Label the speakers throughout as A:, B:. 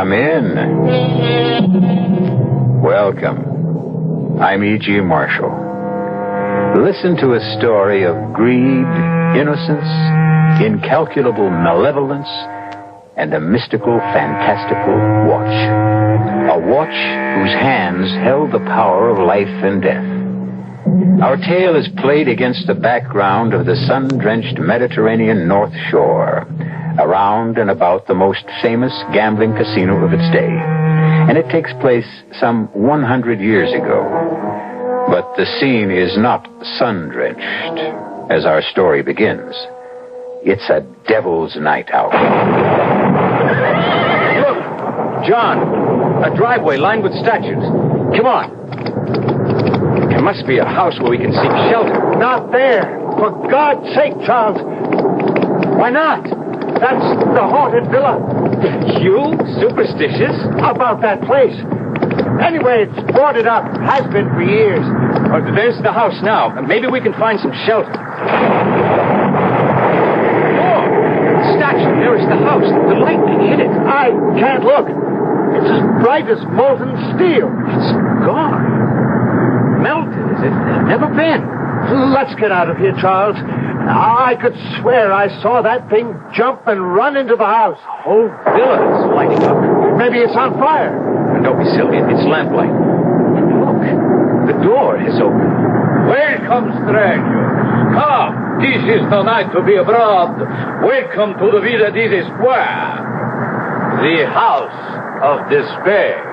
A: Come in. Welcome. I'm E.G. Marshall. Listen to a story of greed, innocence, incalculable malevolence, and a mystical, fantastical watch. A watch whose hands held the power of life and death. Our tale is played against the background of the sun-drenched Mediterranean North Shore, around and about the most famous gambling casino of its day. And it takes place some 100 years ago. But the scene is not sun-drenched as our story begins. It's a devil's night out.
B: Look, John, a driveway lined with statues. Come on. There must be a house where we can seek shelter.
C: Not there. For God's sake, Charles.
B: Why not?
C: That's the haunted villa.
B: You? Superstitious?
C: About that place. Anyway, it's boarded up. Has been for years.
B: Oh, there's the house now. Maybe we can find some shelter. Oh, the statue. There is the house. The lightning hit it.
C: I can't look. It's as bright as molten steel.
B: It's gone. Melted, is it? Never been.
C: Let's get out of here, Charles. I could swear I saw that thing jump and run into the house.
B: The whole villa is lighting up.
C: Maybe it's on fire.
B: Don't be silly. It's lamplight. Look, the door is open.
D: Welcome, strangers. Come, this is the night to be abroad. Welcome to the Villa di Despair, the house of despair.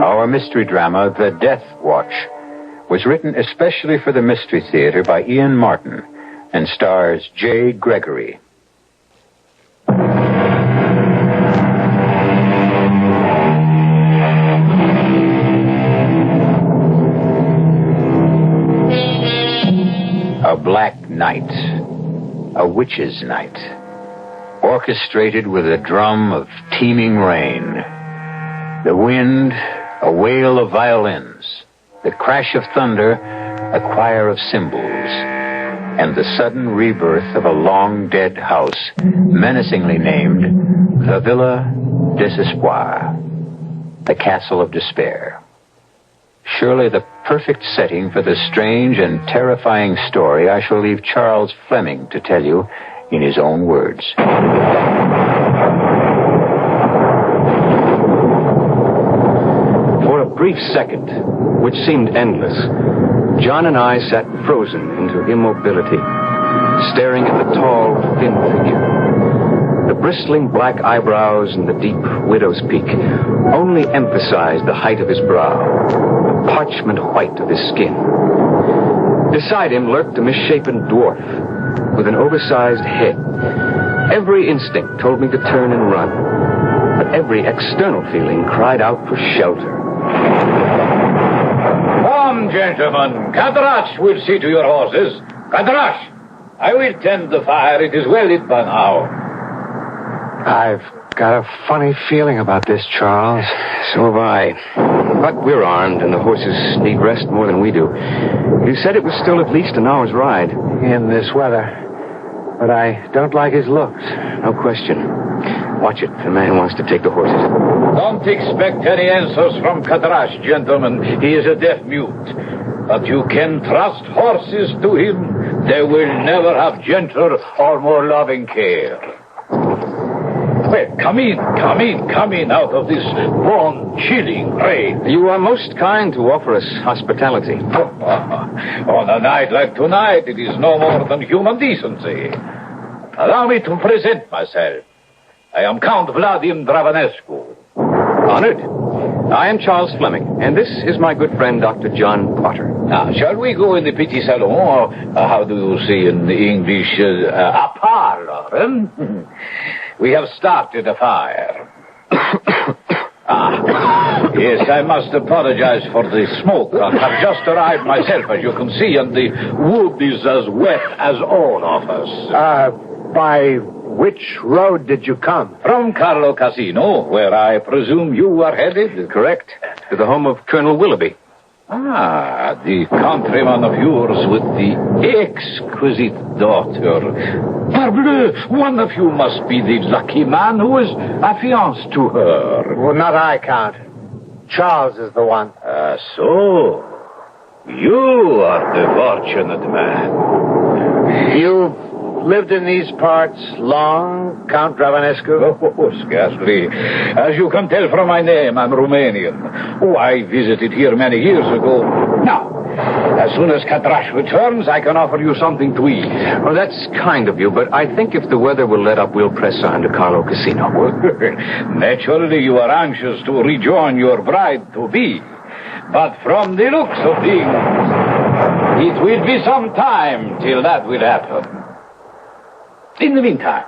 A: Our mystery drama, The Death Watch, was written especially for the Mystery Theater by Ian Martin and stars J. Gregory. A black night, a witch's night, orchestrated with a drum of teeming rain. The wind, a wail of violins, the crash of thunder, a choir of cymbals, and the sudden rebirth of a long-dead house, menacingly named the Villa des Espoirs, the Castle of Despair. Surely the perfect setting for the strange and terrifying story I shall leave Charles Fleming to tell you in his own words.
B: For a brief second, which seemed endless, John and I sat frozen into immobility, staring at the tall, thin figure. The bristling black eyebrows and the deep widow's peak only emphasized the height of his brow, the parchment white of his skin. Beside him lurked a misshapen dwarf with an oversized head. Every instinct told me to turn and run, but every external feeling cried out for shelter.
D: Come, gentlemen. Kadrash will see to your horses. Kadrash, I will tend the fire. It is well lit by now.
C: I've got a funny feeling about this, Charles.
B: So have I. But we're armed, and the horses need rest more than we do. You said it was still at least an hour's ride.
C: In this weather. But I don't like his looks.
B: No question. Watch it. The man wants to take the horses.
D: Don't expect any answers from Kadrash, gentlemen. He is a deaf mute. But you can trust horses to him. They will never have gentler or more loving care. Well, come in out of this bone-chilling rain.
B: You are most kind to offer us hospitality.
D: On a night like tonight, it is no more than human decency. Allow me to present myself. I am Count Vladimir Dravanescu.
B: Honored. I am Charles Fleming, and this is my good friend, Dr. John Potter.
D: Now, shall we go in the petit salon, or how do you say in the English, a parlor? We have started a fire. Yes, I must apologize for the smoke. I have just arrived myself, as you can see, and the wood is as wet as all of us.
C: By which road did you come?
D: From Carlo Casino, where I presume you are headed.
B: Correct. To the home of Colonel Willoughby.
D: Ah, the countryman of yours with the exquisite daughter. Parbleu, one of you must be the lucky man who is affianced to her.
C: Well, not I, Count. Charles is the one.
D: So. You are the fortunate man.
C: You've lived in these parts long, Count Dravanescu?
D: Oh, scarcely. As you can tell from my name, I'm Romanian. Oh, I visited here many years ago. Now, as soon as Catrash returns, I can offer you something to eat.
B: Well, that's kind of you, but I think if the weather will let up, we'll press on to Carlo Casino.
D: Naturally, you are anxious to rejoin your bride-to-be. But from the looks of things, it will be some time till that will happen. In the meantime,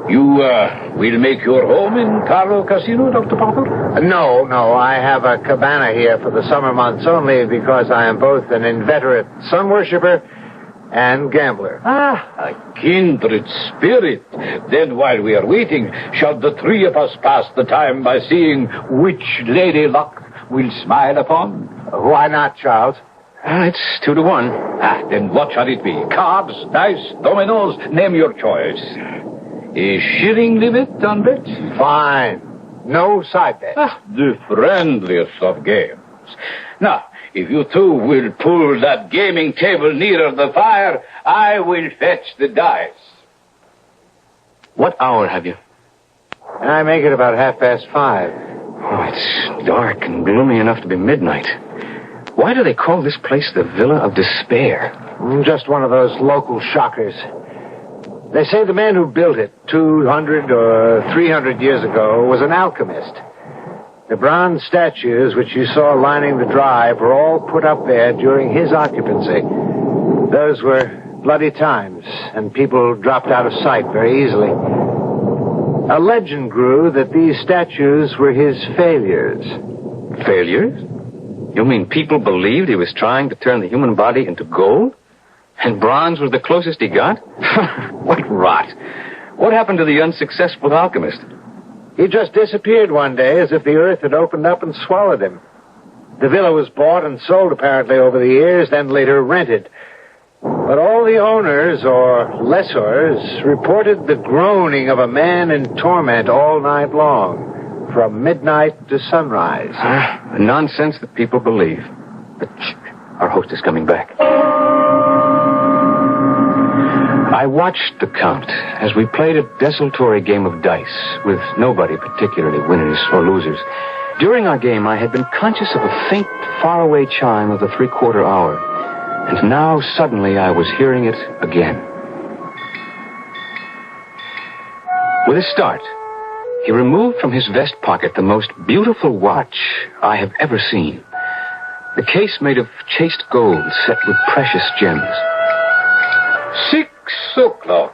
D: you will make your home in Carlo Casino, Dr. Popper?
C: No. I have a cabana here for the summer months only because I am both an inveterate sun worshiper and gambler.
D: A kindred spirit. Then while we are waiting, shall the three of us pass the time by seeing which lady luck will smile upon?
C: Why not, Charles?
B: It's 2-1.
D: Then what shall it be? Cards, dice, dominoes, name your choice. A shilling limit on bets?
C: Fine. No side bets.
D: The friendliest of games. Now, if you two will pull that gaming table nearer the fire, I will fetch the dice.
B: What hour have you?
C: I make it about 5:30.
B: Oh, it's dark and gloomy enough to be midnight. Why do they call this place the Villa of Despair?
C: Just one of those local shockers. They say the man who built it 200 or 300 years ago was an alchemist. The bronze statues which you saw lining the drive were all put up there during his occupancy. Those were bloody times, and people dropped out of sight very easily. A legend grew that these statues were his failures.
B: Failures? You mean people believed he was trying to turn the human body into gold? And bronze was the closest he got? What rot. What happened to the unsuccessful alchemist?
C: He just disappeared one day as if the earth had opened up and swallowed him. The villa was bought and sold apparently over the years, then later rented. But all the owners, or lessors, reported the groaning of a man in torment all night long, from midnight to sunrise.
B: Nonsense that people believe. But our host is coming back. I watched the Count as we played a desultory game of dice, with nobody particularly winners or losers. During our game, I had been conscious of a faint, faraway chime of the 3/4 hour. And now, suddenly, I was hearing it again. With a start, he removed from his vest pocket the most beautiful watch I have ever seen. The case made of chased gold set with precious gems.
D: 6 o'clock.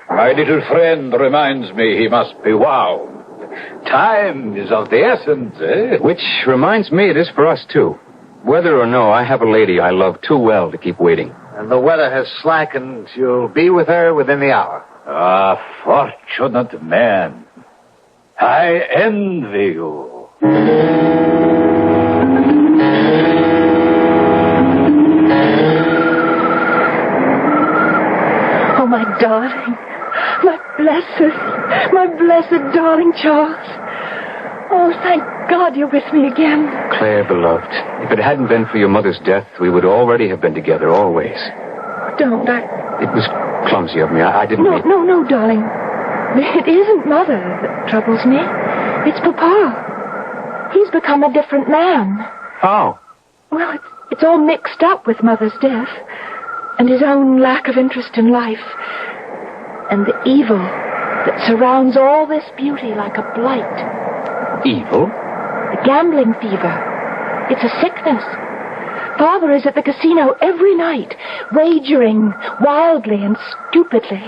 D: My little friend reminds me he must be wound. Time is of the essence, eh?
B: Which reminds me it is for us, too. Whether or no, I have a lady I love too well to keep waiting.
C: And the weather has slackened. You'll be with her within the hour.
D: Ah, fortunate man. I envy you.
E: Oh, my darling. My blessed darling Charles. Oh, thank God you're with me again.
B: Claire, beloved, if it hadn't been for your mother's death, we would already have been together, always.
E: Don't.
B: It was clumsy of me. I didn't mean...
E: No, darling. It isn't Mother that troubles me. It's Papa. He's become a different man.
B: How?
E: Well, it's all mixed up with Mother's death and his own lack of interest in life and the evil that surrounds all this beauty like a blight.
B: Evil?
E: The gambling fever. It's a sickness. Father is at the casino every night, wagering wildly and stupidly.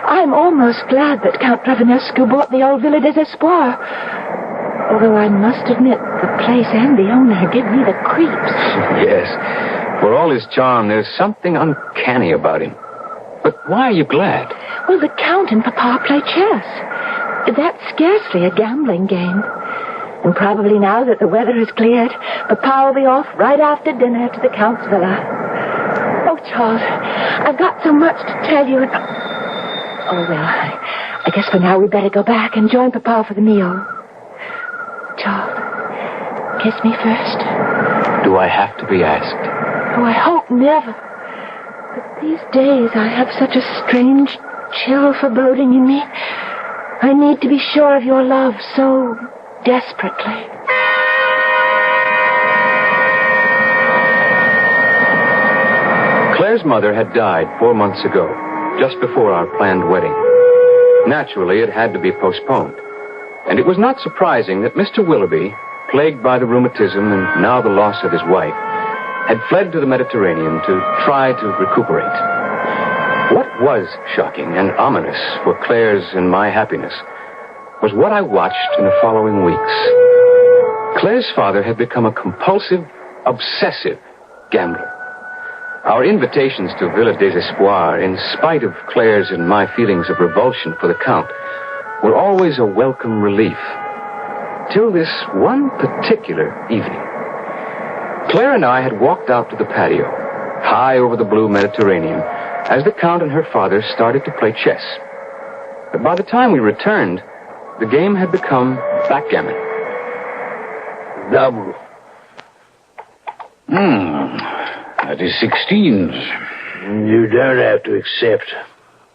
E: I'm almost glad that Count Dravanescu bought the old Villa des Espoirs. Although I must admit, the place and the owner give me the creeps.
B: Yes. For all his charm, there's something uncanny about him. But why are you glad?
E: Well, the Count and Papa play chess. That's scarcely a gambling game. And probably now that the weather has cleared, Papa will be off right after dinner to the Count's villa. Oh, Charles, I've got so much to tell you. Oh, well, I guess for now we'd better go back and join Papa for the meal. Charles, kiss me first.
B: Do I have to be asked?
E: Oh, I hope never. But these days I have such a strange, chill foreboding in me. I need to be sure of your love so desperately.
B: Claire's mother had died 4 months ago, just before our planned wedding. Naturally, it had to be postponed. And it was not surprising that Mr. Willoughby, plagued by the rheumatism and now the loss of his wife, had fled to the Mediterranean to try to recuperate. What was shocking and ominous for Claire's and my happiness was what I watched in the following weeks. Claire's father had become a compulsive, obsessive gambler. Our invitations to Villa des Espoirs, in spite of Claire's and my feelings of revulsion for the Count, were always a welcome relief. Till this one particular evening. Claire and I had walked out to the patio, high over the blue Mediterranean, as the Count and her father started to play chess. But by the time we returned, the game had become backgammon.
C: Double.
D: That is 16s.
C: You don't have to accept.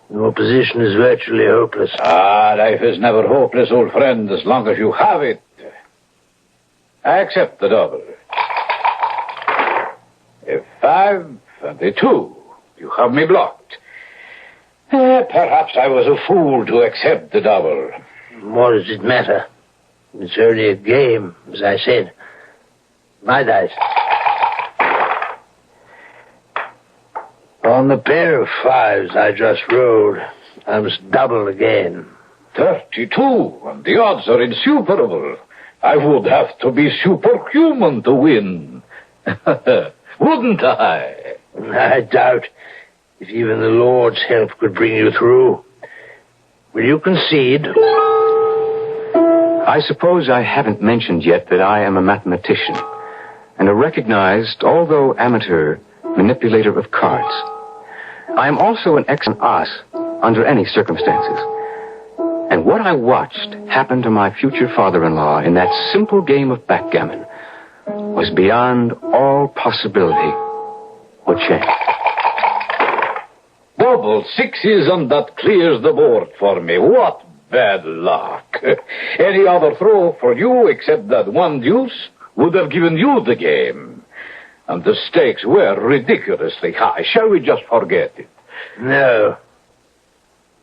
C: Your position is virtually hopeless.
D: Life is never hopeless, old friend, as long as you have it. I accept the double. F5 and a 2. You have me blocked. Perhaps I was a fool to accept the double.
C: What does it matter? It's only a game, as I said. My dice. On the pair of 5s I just rolled, I must double again.
D: 32, and the odds are insuperable. I would have to be superhuman to win. Wouldn't I?
C: I doubt if even the Lord's help could bring you through. Will you concede?
B: I suppose I haven't mentioned yet that I am a mathematician and a recognized, although amateur, manipulator of cards. I am also an excellent ass under any circumstances. And what I watched happen to my future father-in-law in that simple game of backgammon was beyond all possibility or chance.
D: Double 6s, and that clears the board for me. What bad luck. Any other throw for you except that one deuce would have given you the game. And the stakes were ridiculously high. Shall we just forget it?
C: No.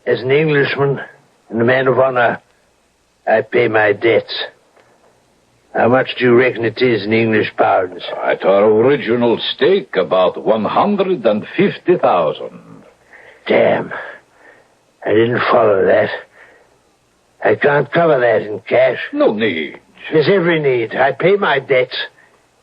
C: As an Englishman and a man of honor, I pay my debts. How much do you reckon it is in English pounds?
D: At our original stake, about 150,000.
C: Damn. I didn't follow that. I can't cover that in cash.
D: No need.
C: There's every need. I pay my debts.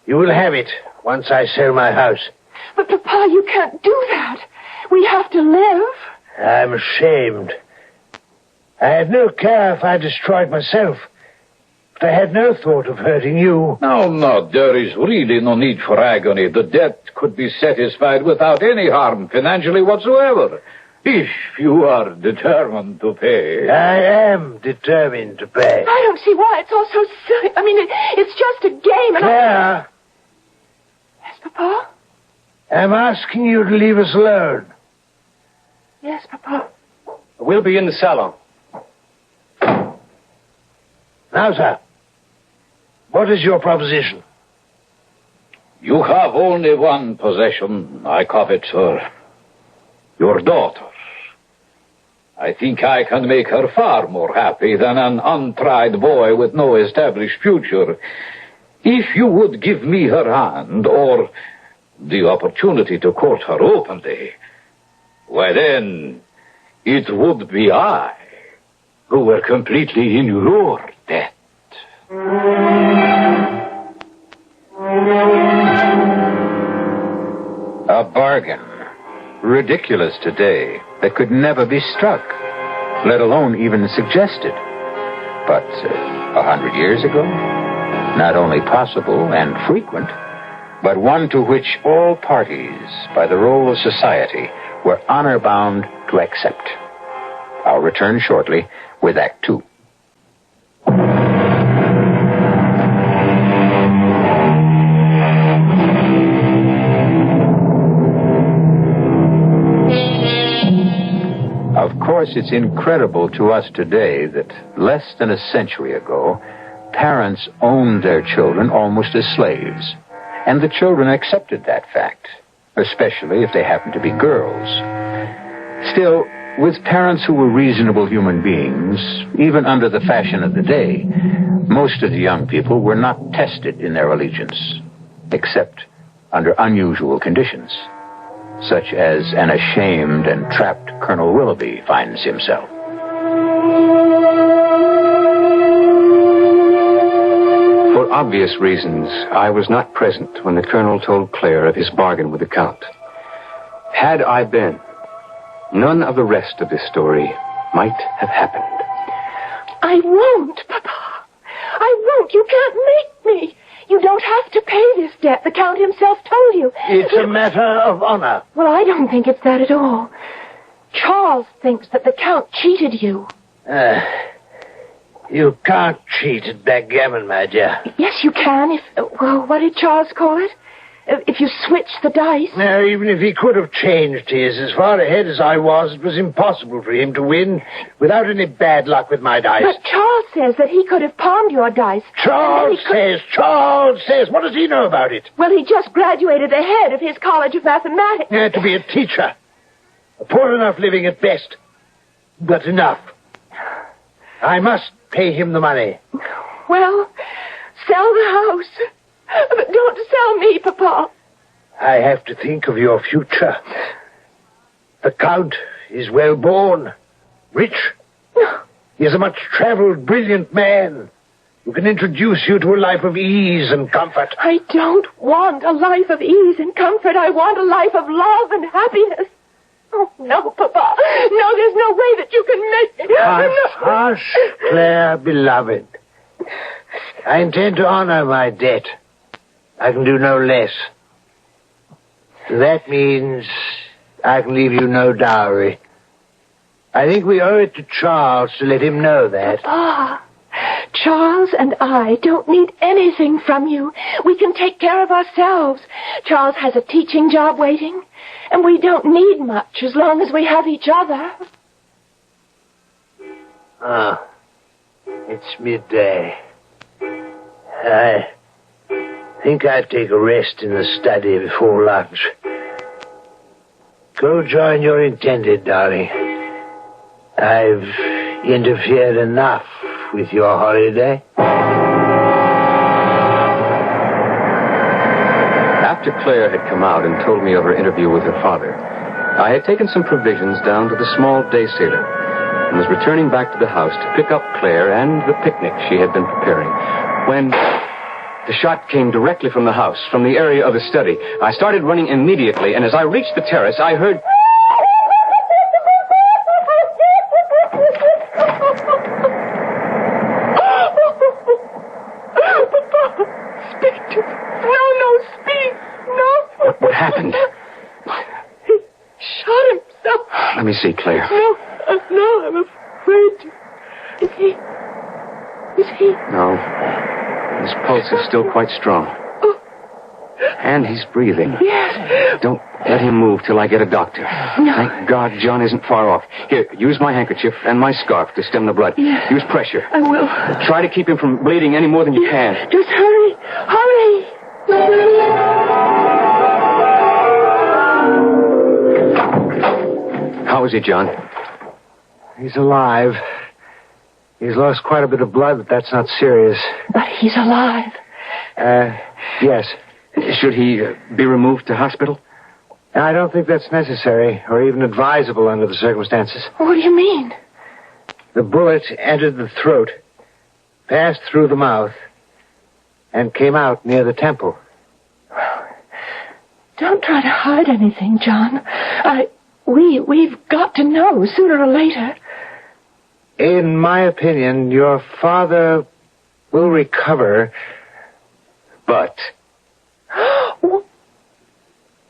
C: You will have it once I sell my house.
E: But, Papa, you can't do that. We have to live.
C: I'm ashamed. I had no care if I destroyed myself. But I had no thought of hurting you.
D: No, there is really no need for agony. The debt could be satisfied without any harm financially whatsoever. If you are determined to pay.
C: I am determined to pay.
E: I don't see why. It's all so silly. I mean, it's just a game. And
C: Claire,
E: Yes, Papa?
C: I'm asking you to leave us alone.
E: Yes, Papa.
B: We'll be in the salon.
C: Now, sir, what is your proposition?
D: You have only one possession I covet, sir. Your daughter. I think I can make her far more happy than an untried boy with no established future. If you would give me her hand, or the opportunity to court her openly, why then, it would be I who were completely in your debt.
A: A bargain. Ridiculous today, that could never be struck, let alone even suggested. But 100 years ago? not only possible and frequent, but one to which all parties, by the role of society, were honor-bound to accept. I'll return shortly with Act Two. Of course, it's incredible to us today that less than a century ago, parents owned their children almost as slaves. And the children accepted that fact, especially if they happened to be girls. Still, with parents who were reasonable human beings, even under the fashion of the day, most of the young people were not tested in their allegiance, except under unusual conditions, such as an ashamed and trapped Colonel Willoughby finds himself.
B: For obvious reasons, I was not present when the Colonel told Claire of his bargain with the Count. Had I been, none of the rest of this story might have happened.
E: I won't, Papa. I won't. You can't make me. You don't have to pay this debt. The Count himself told you.
C: It's a matter of honor.
E: Well, I don't think it's that at all. Charles thinks that the Count cheated you.
C: You can't cheat at backgammon, my dear.
E: Yes, you can what did Charles call it? If you switch the dice.
C: Now, even if he could have changed his, as far ahead as I was, it was impossible for him to win without any bad luck with my dice.
E: But Charles says that he could have palmed your dice.
C: Charles says. What does he know about it?
E: Well, he just graduated ahead of his College of Mathematics.
C: He had to be a teacher. A poor enough living at best. But enough. I must pay him the money.
E: Well, sell the house. But don't sell me, Papa.
C: I have to think of your future. The Count is well born, rich. He is a much-traveled, brilliant man who can introduce you to a life of ease and comfort.
E: I don't want a life of ease and comfort. I want a life of love and happiness. Oh, no, Papa. No, there's no way that you can make me.
C: Hush, Claire, beloved. I intend to honor my debt. I can do no less. That means I can leave you no dowry. I think we owe it to Charles to let him know that.
E: Papa, Charles and I don't need anything from you. We can take care of ourselves. Charles has a teaching job waiting, and we don't need much as long as we have each other.
C: It's midday. I think I'd take a rest in the study before lunch. Go join your intended, darling. I've interfered enough with your holiday.
B: After Claire had come out and told me of her interview with her father, I had taken some provisions down to the small day sailor and was returning back to the house to pick up Claire and the picnic she had been preparing when the shot came directly from the house, from the area of the study. I started running immediately, and as I reached the terrace, I heard...
E: Speak to me. No, speak. No.
B: What happened?
E: He shot himself.
B: Let me see, Claire.
E: No, I'm afraid to. Is he?
B: No. His pulse is still quite strong. And he's breathing.
E: Yes.
B: Don't let him move till I get a doctor.
E: No.
B: Thank God John isn't far off. Here, use my handkerchief and my scarf to stem the blood.
E: Yes.
B: Use pressure.
E: I will.
B: Try to keep him from bleeding any more than you can.
E: Just hurry. Hurry.
B: How is he, John?
C: He's alive. He's lost quite a bit of blood, but that's not serious.
E: But he's alive.
C: Yes.
B: Should he be removed to hospital?
C: I don't think that's necessary, or even advisable under the circumstances.
E: What do you mean?
C: The bullet entered the throat, passed through the mouth, and came out near the temple.
E: Don't try to hide anything, John. We've got to know sooner or later.
C: In my opinion, your father will recover
B: But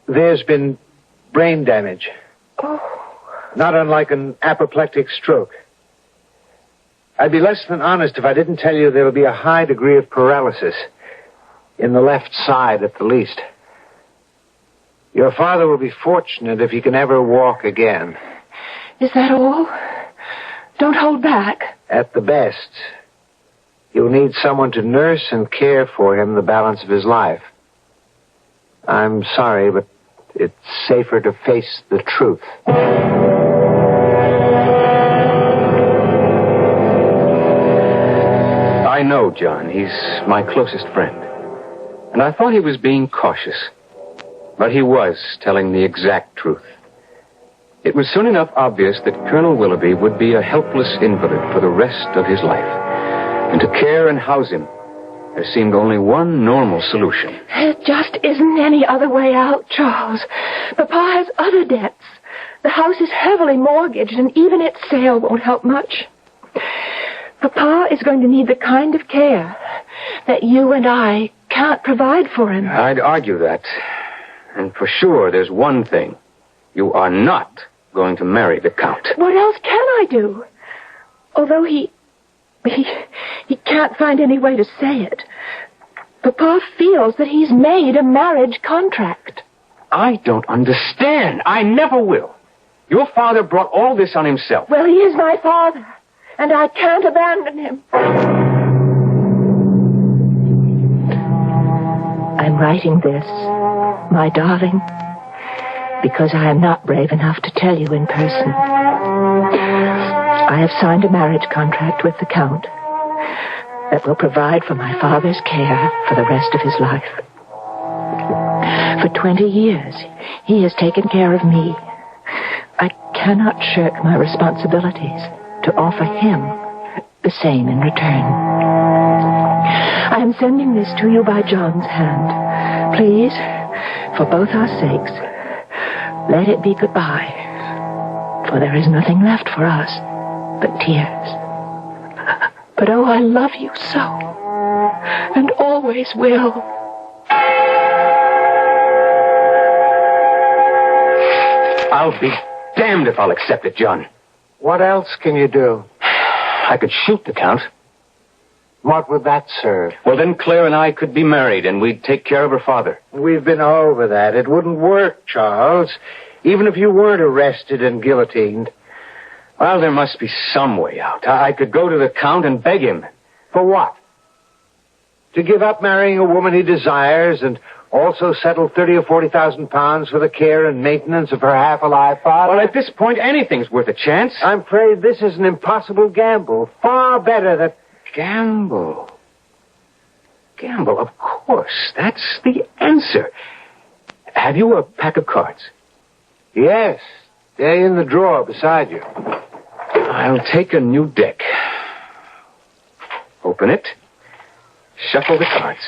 C: there's been brain damage.
E: Oh,
C: Not unlike an apoplectic stroke. I'd be less than honest if I didn't tell you there'll be a high degree of paralysis. In the left side, at the least. Your father will be fortunate if he can ever walk again.
E: is that all? Don't hold back.
C: At the best, you'll need someone to nurse and care for him the balance of his life. I'm sorry, but it's safer to face the truth.
B: I know John. He's my closest friend. And I thought he was being cautious. But he was telling the exact truth. It was soon enough obvious that Colonel Willoughby would be a helpless invalid for the rest of his life. And to care and house him, there seemed only one normal solution.
E: There just isn't any other way out, Charles. Papa has other debts. The house is heavily mortgaged, and even its sale won't help much. Papa is going to need the kind of care that you and I can't provide for him.
B: I'd argue that. And for sure, there's one thing. You are not going to marry the Count.
E: What else can I do? Although he can't find any way to say it. Papa feels that he's made a marriage contract.
B: I don't understand. I never will. Your father brought all this on himself.
E: Well, he is my father, and I can't abandon him. I'm writing this, my darling, because I am not brave enough to tell you in person. I have signed a marriage contract with the Count that will provide for my father's care for the rest of his life. For 20 years, he has taken care of me. I cannot shirk my responsibilities to offer him the same in return. I am sending this to you by John's hand. Please, for both our sakes, let it be goodbye, for there is nothing left for us but tears. But oh, I love you so, and always will.
B: I'll be damned if I'll accept it, John.
C: What else can you do?
B: I could shoot the Count.
C: What would that serve?
B: Well, then Claire and I could be married, and we'd take care of her father.
C: We've been over that. It wouldn't work, Charles. Even if you weren't arrested and guillotined.
B: Well, there must be some way out. I could go to the Count and beg him.
C: For what? To give up marrying a woman he desires and also settle 30 or 40,000 pounds for the care and maintenance of her half-alive father?
B: Well, at this point, anything's worth a chance.
C: I'm afraid this is an impossible gamble. Far better that...
B: Gamble. Gamble, of course. That's the answer. Have you a pack of cards?
C: Yes. They're in the drawer beside you.
B: I'll take a new deck. Open it. Shuffle the cards.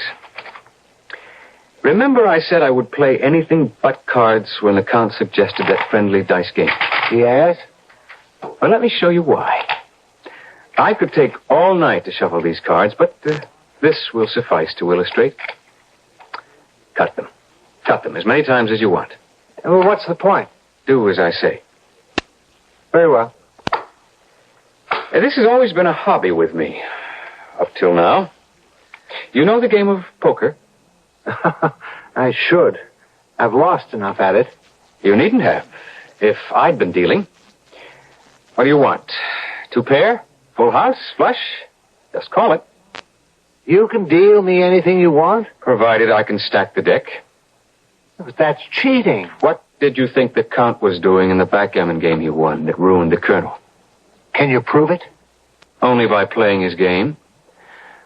B: Remember I said I would play anything but cards when the Count suggested that friendly dice game?
C: Yes?
B: Well, let me show you why. I could take all night to shuffle these cards, but this will suffice to illustrate. Cut them. Cut them as many times as you want.
C: Well, what's the point?
B: Do as I say.
C: Very well.
B: This has always been a hobby with me. Up till now. You know the game of poker?
C: I should. I've lost enough at it.
B: You needn't have. If I'd been dealing. What do you want? 2 pair? Full house? Flush? Just call it.
C: You can deal me anything you want?
B: Provided I can stack the deck.
C: But that's cheating.
B: What did you think the Count was doing in the backgammon game he won that ruined the Colonel?
C: Can you prove it?
B: Only by playing his game.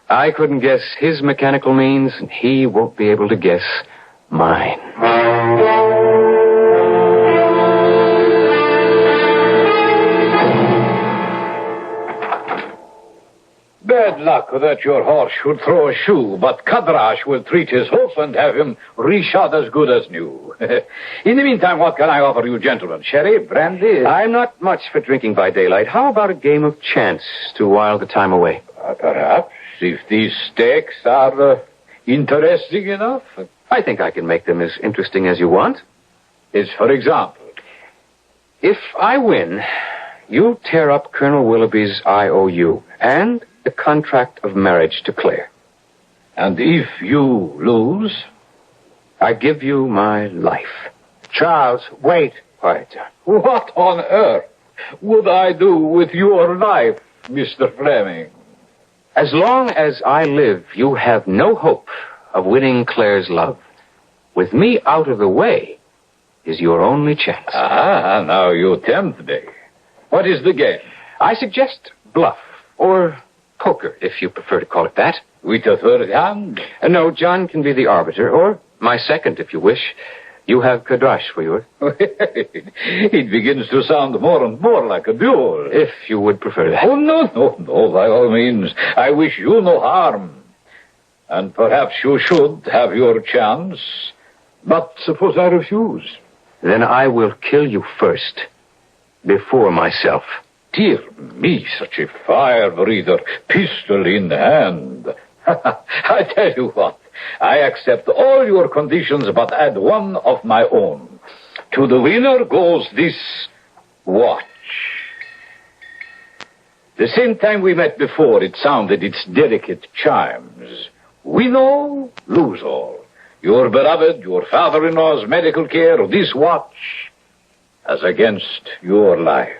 B: I couldn't guess his mechanical means, and he won't be able to guess mine.
D: Bad luck that your horse should throw a shoe, but Kadrash will treat his hoof and have him reshod as good as new. In the meantime, what can I offer you, gentlemen? Sherry, brandy?
B: I'm not much for drinking by daylight. How about a game of chance to while the time away?
D: Perhaps, if these stakes are interesting enough?
B: I think I can make them as interesting as you want.
D: As for example?
B: If I win, you tear up Colonel Willoughby's IOU and the contract of marriage to Claire.
D: And if you lose?
B: I give you my life.
C: Charles, wait.
B: Quiet, John.
D: What on earth would I do with your life, Mr. Fleming?
B: As long as I live, you have no hope of winning Claire's love. With me out of the way is your only chance.
D: Ah, now you tempt me. What is the game?
B: I suggest bluff, or poker, if you prefer to call it that.
D: With a third hand?
B: No, John can be the arbiter, or my second, if you wish. You have Kadrash for yours.
D: It begins to sound more and more like a duel.
B: If you would prefer that.
D: Oh, no, by all means. I wish you no harm. And perhaps you should have your chance. But suppose I refuse?
B: Then I will kill you first, before myself.
D: Dear me, such a fire-breather, pistol in hand. I tell you what, I accept all your conditions, but add one of my own. To the winner goes this watch. The same time we met before, it sounded its delicate chimes. Win all, lose all. Your beloved, your father-in-law's medical care, this watch, as against your life.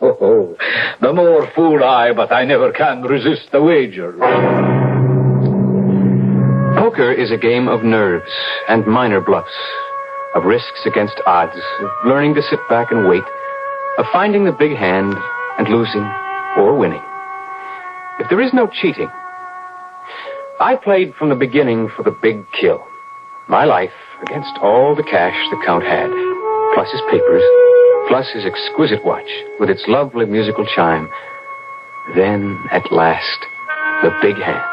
D: Oh, the more fool I, but I never can resist the wager.
B: Poker is a game of nerves and minor bluffs, of risks against odds, of learning to sit back and wait, of finding the big hand and losing or winning. If there is no cheating, I played from the beginning for the big kill. My life against all the cash the Count had, plus his papers, plus his exquisite watch with its lovely musical chime. Then, at last, the big hand.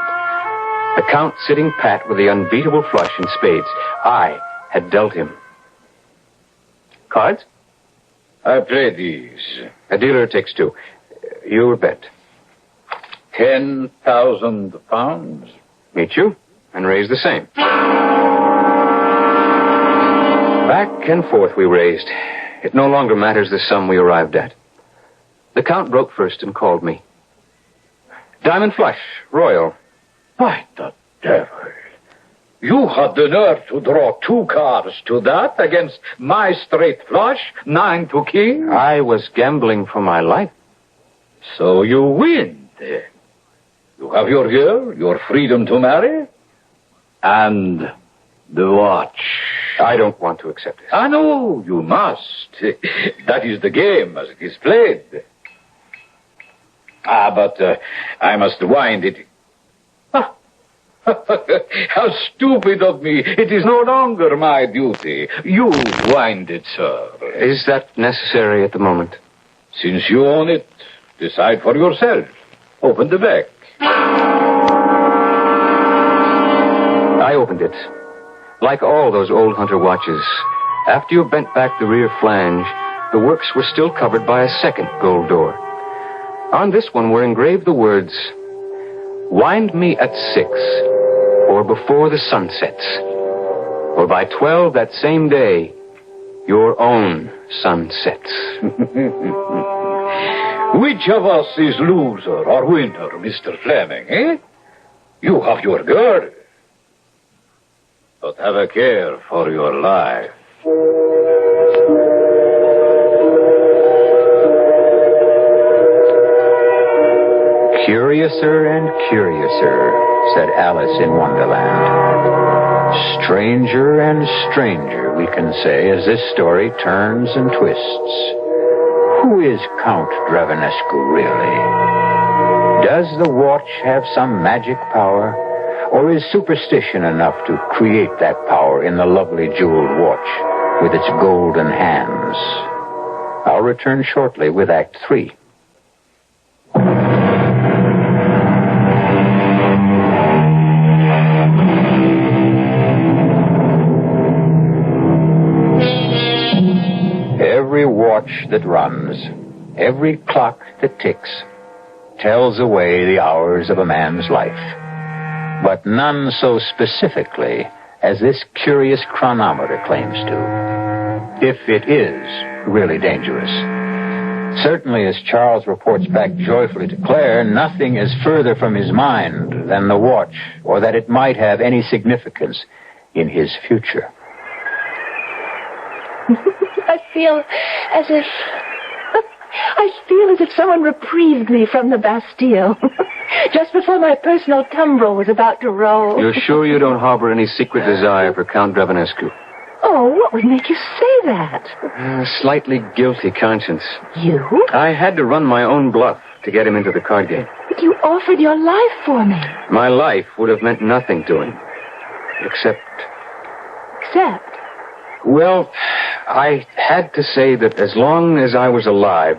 B: The Count sitting pat with the unbeatable flush in spades. I had dealt him. Cards?
D: I play these.
B: A dealer takes two. You bet.
D: 10,000 pounds.
B: Meet you and raise the same. Back and forth we raised. It no longer matters the sum we arrived at. The Count broke first and called me. Diamond flush, royal.
D: By the devil. You had the nerve to draw two cards to that against my straight flush, 9 to king?
B: I was gambling for my life.
D: So you win, then. You have your girl, your freedom to marry, and the watch.
B: I don't want to accept it.
D: I know, you must. That is the game as it is played. But I must wind it. How stupid of me. It is no longer my duty. You wind it, sir.
B: Is that necessary at the moment?
D: Since you own it, decide for yourself. Open the back.
B: I opened it. Like all those old hunter watches, after you bent back the rear flange, the works were still covered by a second gold door. On this one were engraved the words, "Wind me at 6, or before the sun sets, or by 12 that same day, your own sun sets."
D: Which of us is loser or winner, Mr. Fleming, eh? You have your girl. But have a care for your life.
A: Curiouser and curiouser, said Alice in Wonderland. Stranger and stranger, we can say, as this story turns and twists. Who is Count Dravenescu, really? Does the watch have some magic power? Or is superstition enough to create that power in the lovely jeweled watch with its golden hands? I'll return shortly with Act 3. Every watch that runs, every clock that ticks, tells away the hours of a man's life. but none so specifically as this curious chronometer claims to, if it is really dangerous. Certainly, as Charles reports back joyfully to Claire, nothing is further from his mind than the watch, or that it might have any significance in his future.
E: I feel as if someone reprieved me from the Bastille just before my personal tumbrel was about to roll.
B: You're sure you don't harbor any secret desire for Count Dravanescu?
E: Oh, what would make you say that?
B: A slightly guilty conscience.
E: You?
B: I had to run my own bluff to get him into the card game.
E: But you offered your life for me.
B: My life would have meant nothing to him. Except? Well, I had to say that as long as I was alive,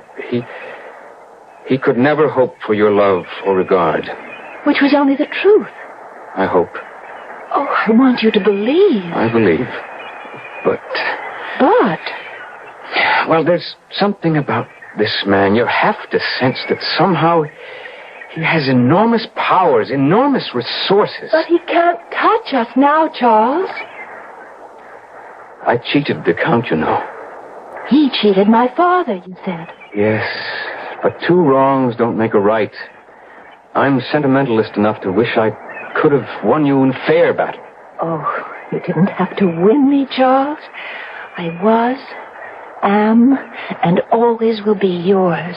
B: he could never hope for your love or regard.
E: Which was only the truth.
B: I hope.
E: Oh, I want you to believe.
B: I believe. But? Well, there's something about this man. You have to sense that somehow he has enormous powers, enormous resources.
E: But he can't touch us now, Charles.
B: I cheated the Count, you know.
E: He cheated my father, you said.
B: Yes, but two wrongs don't make a right. I'm sentimentalist enough to wish I could have won you in fair battle.
E: Oh, you didn't have to win me, Charles. I was, am, and always will be yours.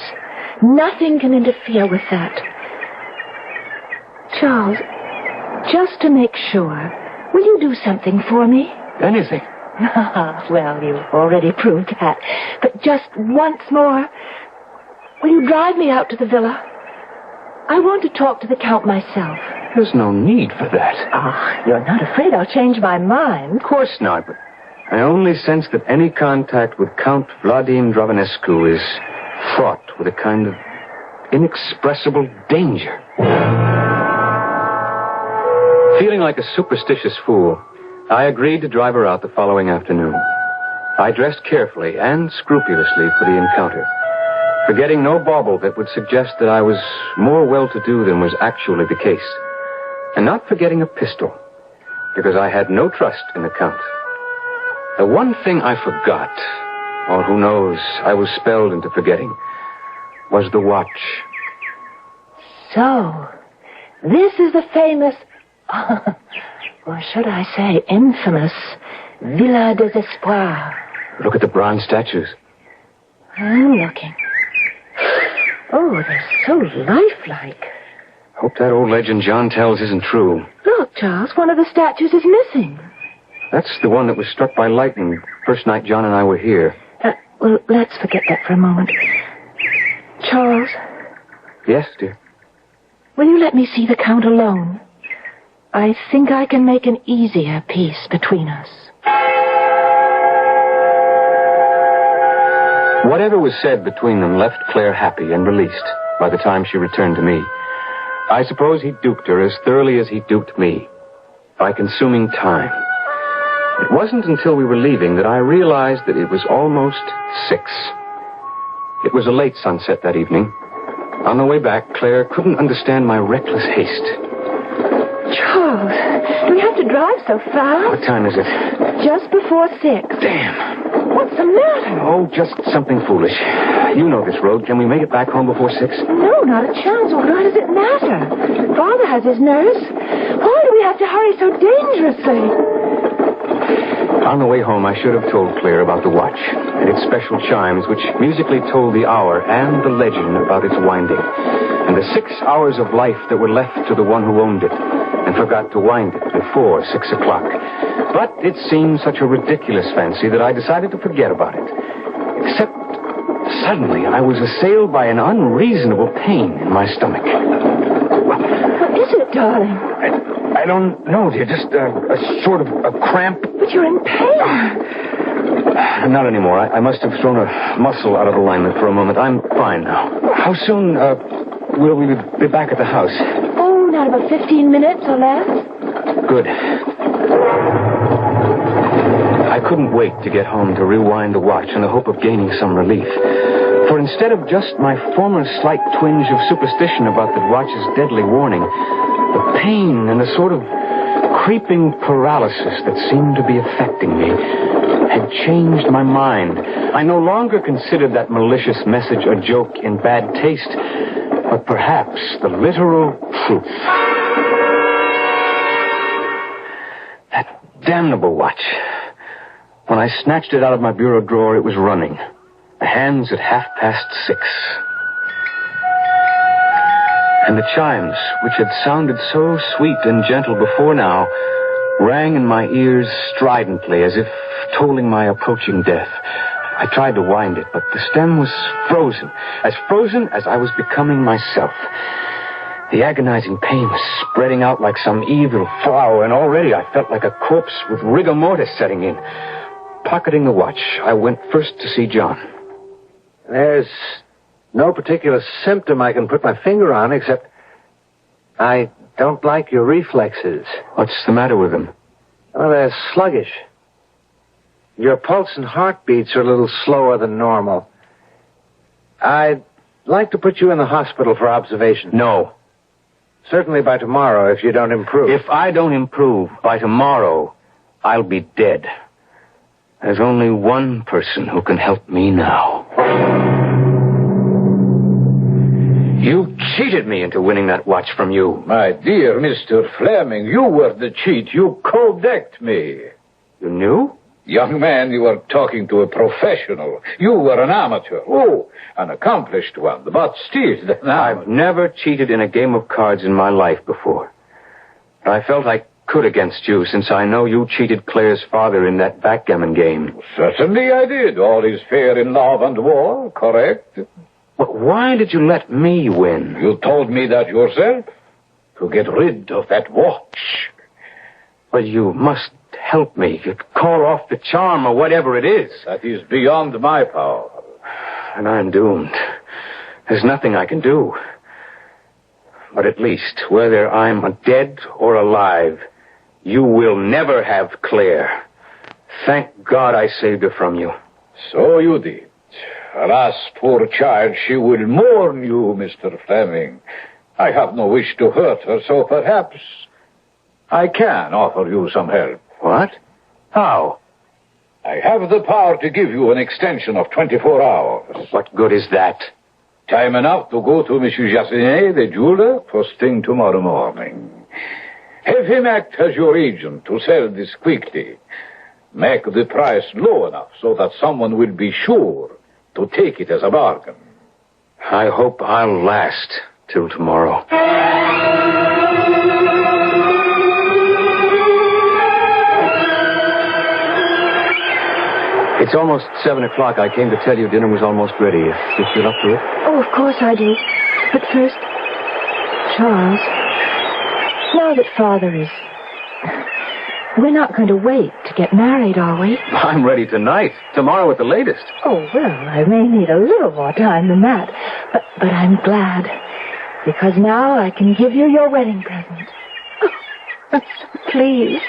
E: Nothing can interfere with that. Charles, just to make sure, will you do something for me?
B: Anything.
E: Well, you've already proved that. But just once more, will you drive me out to the villa? I want to talk to the Count myself.
B: There's no need for that.
E: Ah, you're not afraid I'll change my mind?
B: Of course not, but I only sense that any contact with Count Vladimir Dravanescu is fraught with a kind of inexpressible danger. Feeling like a superstitious fool, I agreed to drive her out the following afternoon. I dressed carefully and scrupulously for the encounter, forgetting no bauble that would suggest that I was more well-to-do than was actually the case, and not forgetting a pistol, because I had no trust in the Count. The one thing I forgot, or who knows, I was spelled into forgetting, was the watch.
E: So, this is the famous... or should I say infamous, Villa des Espoirs.
B: Look at the bronze statues.
E: I'm looking. Oh, they're so lifelike.
B: Hope that old legend John tells isn't true.
E: Look, Charles, one of the statues is missing.
B: That's the one that was struck by lightning first night John and I were here.
E: Well, let's forget that for a moment. Charles?
B: Yes, dear?
E: Will you let me see the Count alone? I think I can make an easier peace between us.
B: Whatever was said between them left Claire happy and released by the time she returned to me. I suppose he duped her as thoroughly as he duped me, by consuming time. It wasn't until we were leaving that I realized that it was almost 6. It was a late sunset that evening. On the way back, Claire couldn't understand my reckless haste.
E: Charles, do we have to drive so fast?
B: What time is it?
E: Just before 6.
B: Damn.
E: What's the matter?
B: Oh, just something foolish. You know this road. Can we make it back home before 6?
E: No, not a chance. Why does it matter? Father has his nurse. Why do we have to hurry so dangerously?
B: On the way home, I should have told Claire about the watch and its special chimes, which musically told the hour and the legend about its winding, and the 6 hours of life that were left to the one who owned it and forgot to wind it before 6 o'clock. But it seemed such a ridiculous fancy that I decided to forget about it. Except suddenly I was assailed by an unreasonable pain in my stomach.
E: What is it, darling?
B: I don't know, dear. Just a sort of a cramp.
E: But you're in pain.
B: Not anymore. I must have thrown a muscle out of alignment for a moment. I'm fine now. How soon will we be back at the house?
E: Oh, not about 15 minutes or less.
B: Good. I couldn't wait to get home to rewind the watch in the hope of gaining some relief. For instead of just my former slight twinge of superstition about the watch's deadly warning, The pain and the sort of creeping paralysis that seemed to be affecting me had changed my mind. I no longer considered that malicious message a joke in bad taste, but perhaps the literal truth. That damnable watch. When I snatched it out of my bureau drawer, it was running. The hands at 6:30. And the chimes, which had sounded so sweet and gentle before now, rang in my ears stridently, as if tolling my approaching death. I tried to wind it, but the stem was frozen as I was becoming myself. The agonizing pain was spreading out like some evil flower, and already I felt like a corpse with rigor mortis setting in. Pocketing the watch, I went first to see John.
C: There's no particular symptom I can put my finger on, except I don't like your reflexes.
B: What's the matter with them?
C: Well, they're sluggish. Your pulse and heartbeats are a little slower than normal. I'd like to put you in the hospital for observation.
B: No.
C: Certainly by tomorrow, if you don't improve.
B: If I don't improve by tomorrow, I'll be dead. There's only one person who can help me now. You cheated me into winning that watch from you.
D: My dear Mr. Fleming, you were the cheat. You cold-decked me.
B: You knew?
D: Young man, you were talking to a professional. You were an amateur. Oh, an accomplished one, but still an amateur.
B: I've never cheated in a game of cards in my life before. I felt I could against you, since I know you cheated Claire's father in that backgammon game.
D: Certainly I did. All is fair in love and war, correct?
B: But why did you let me win?
D: You told me that yourself, to get rid of that watch.
B: Well, you must help me. You call off the charm or whatever it is.
D: That is beyond my power.
B: And I'm doomed. There's nothing I can do. But at least, whether I'm dead or alive, you will never have Claire. Thank God I saved her from you.
D: So you did. Alas, poor child, she will mourn you, Mr. Fleming. I have no wish to hurt her, so perhaps I can offer you some help.
B: What? How?
D: I have the power to give you an extension of 24 hours.
B: What good is that?
D: Time enough to go to Monsieur Jassinet, the jeweler, first thing tomorrow morning. Have him act as your agent to sell this quickly. Make the price low enough so that someone will be sure to take it as a bargain.
B: I hope I'll last till tomorrow. It's almost 7 o'clock. I came to tell you dinner was almost ready. If you're up to it.
E: Oh, of course I do. But first, Charles, now that Father is... We're not going to wait to get married, are we?
B: I'm ready tonight. Tomorrow at the latest.
E: Oh, well, I may need a little more time than that. But I'm glad. Because now I can give you your wedding present. Oh, I'm so pleased.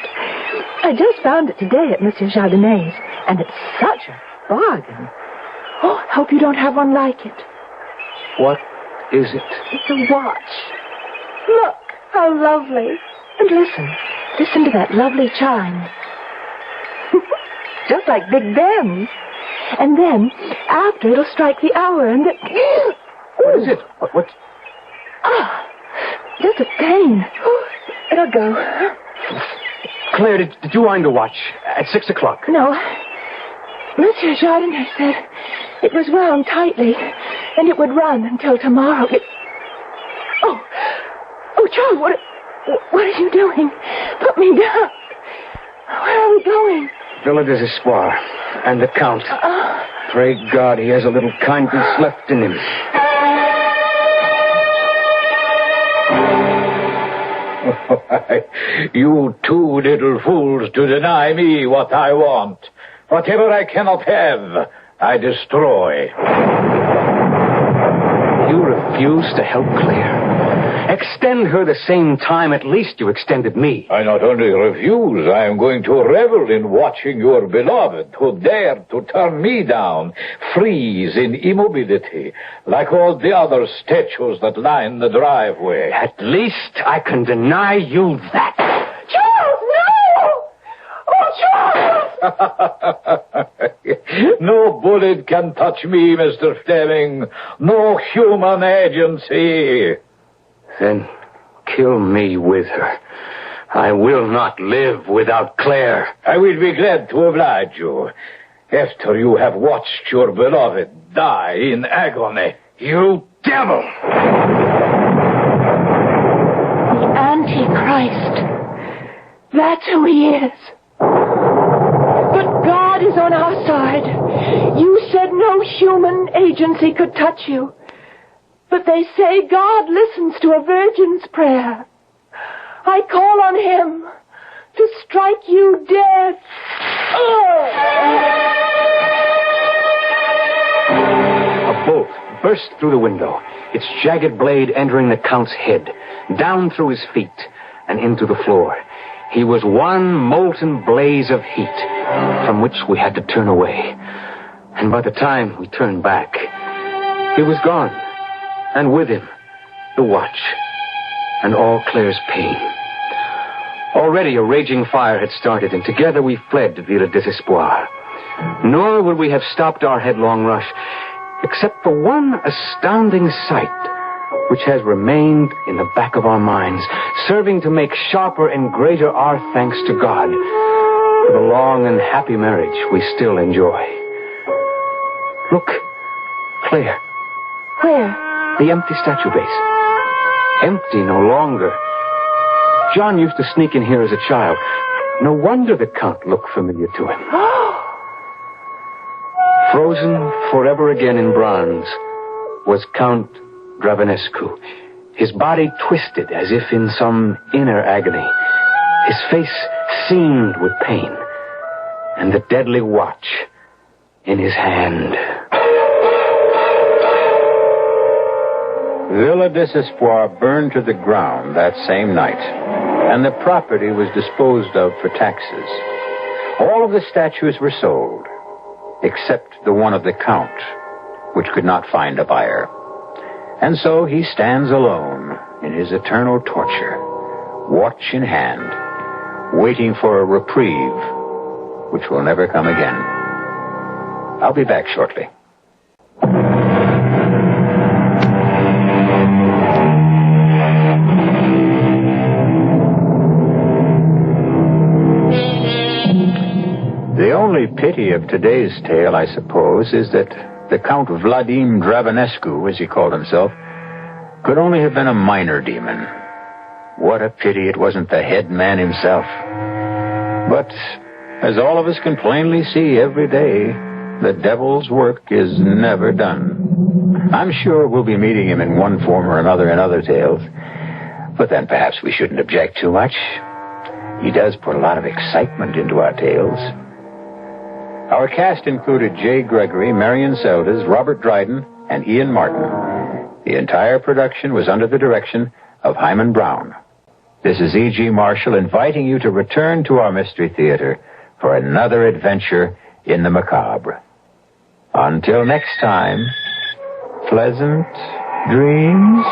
E: I just found it today at Monsieur Chardonnay's, and it's such a bargain. Oh, I hope you don't have one like it.
B: What is it?
E: It's a watch. Look, how lovely. And listen to that lovely chime. Just like Big Ben's. And then, after, it'll strike the hour, and then...
B: What is it? What?
E: Ah, just a pain. It'll go.
B: Claire, did you wind the watch at 6 o'clock?
E: No. Monsieur Jardinier said it was wound tightly, and it would run until tomorrow. Oh, Charles, what are you doing? Put me down. Where are we going?
B: Villa des Espoirs and the Count. Pray God he has a little kindness left in him.
D: You two little fools to deny me what I want. Whatever I cannot have, I destroy.
B: You refuse to help Claire. Extend her the same time at least you extended me.
D: I not only refuse, I am going to revel in watching your beloved, who dared to turn me down, freeze in immobility, like all the other statues that line the driveway.
B: At least I can deny you that.
E: Charles, no! Oh, Charles!
D: No bullet can touch me, Mr. Fleming. No human agency.
B: Then kill me with her. I will not live without Claire.
D: I will be glad to oblige you, after you have watched your beloved die in agony.
B: You devil!
E: The Antichrist. That's who he is. But God is on our side. You said no human agency could touch you. But they say God listens to a virgin's prayer. I call on him to strike you dead.
B: A bolt burst through the window, its jagged blade entering the Count's head, down through his feet, and into the floor. He was one molten blaze of heat, from which we had to turn away. And by the time we turned back, he was gone. And with him, the watch, and all Claire's pain. Already a raging fire had started, and together we fled to Villa Desespoir. Nor would we have stopped our headlong rush, except for one astounding sight, which has remained in the back of our minds, serving to make sharper and greater our thanks to God for the long and happy marriage we still enjoy. Look, Claire.
E: Where?
B: The empty statue base. Empty no longer. John used to sneak in here as a child. No wonder the Count looked familiar to him. Frozen forever again in bronze was Count Dravanescu, his body twisted as if in some inner agony, his face seamed with pain, and the deadly watch in his hand.
A: Villa Desespoir burned to the ground that same night, and the property was disposed of for taxes. All of the statues were sold, except the one of the Count, which could not find a buyer. And so he stands alone in his eternal torture, watch in hand, waiting for a reprieve, which will never come again. I'll be back shortly. The only pity of today's tale, I suppose, is that the Count Vladimir Dravanescu, as he called himself, could only have been a minor demon. What a pity it wasn't the head man himself. But, as all of us can plainly see every day, the devil's work is never done. I'm sure we'll be meeting him in one form or another in other tales, but then perhaps we shouldn't object too much. He does put a lot of excitement into our tales. Our cast included Jay Gregory, Marion Seldes, Robert Dryden, and Ian Martin. The entire production was under the direction of Hyman Brown. This is E.G. Marshall inviting you to return to our Mystery Theater for another adventure in the macabre. Until next time, pleasant dreams.